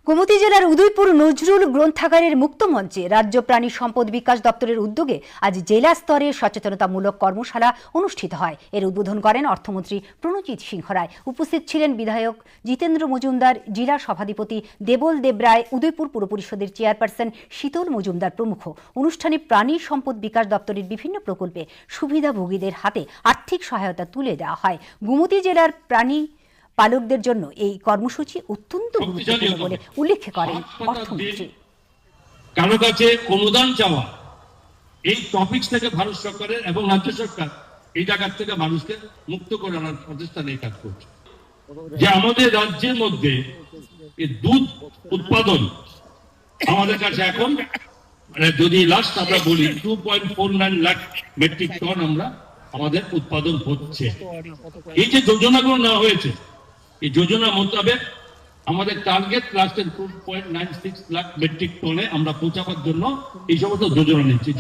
গোমতী জেলার উদয়পুর নজরুল গ্রন্থাগারের মুক্ত মঞ্চে রাজ্য প্রাণী সম্পদ বিকাশ দপ্তরের উদ্যোগে আজ জেলা স্তরে সচেতনতামূলক কর্মশালা অনুষ্ঠিত হয়। এর উদ্বোধন করেন অর্থমন্ত্রী প্রণজিৎ সিংহ রায়। উপস্থিত ছিলেন বিধায়ক জিতেন্দ্র মজুমদার, জেলা সভাধিপতি দেবল দেবরায়, উদয়পুর পুর পরিষদের চেয়ারপারসন শীতল মজুমদার প্রমুখ। অনুষ্ঠানে প্রাণী সম্পদ বিকাশ দপ্তরের বিভিন্ন প্রকল্পে সুবিধাভোগীদের হাতে আর্থিক সহায়তা তুলে দেওয়া হয়। গোমতী জেলার প্রাণী পালকদের জন্য এই কর্মসূচি অত্যন্ত গুরুত্বপূর্ণ বলে উল্লেখ করেন অর্থমন্ত্রী। কারো কাছে অনুদান চাওয়া এই টপিকস থেকে ভারত সরকারের এবং রাজ্য সরকার এই জায়গা থেকে মানুষকে মুক্ত করে আনার প্রচেষ্টা নিয়ে কাজ করছে। যে আমাদের রাজ্যের মধ্যে এই দুধ উৎপাদন আমাদের কাছে এখন যদি লাস্ট আমরা বলি 2.49 লাখ মেট্রিক টন আমরা আমাদের উৎপাদন হচ্ছে। এই যে যোজনাগুলো নেওয়া হয়েছে এই যোজনা মোতাবেক আমাদের টার্গেট লাস্টের 2.96 লাখ মেট্রিক টনে আমরা পৌঁছাবার জন্য এই সমস্ত যোজনা নিচ্ছি।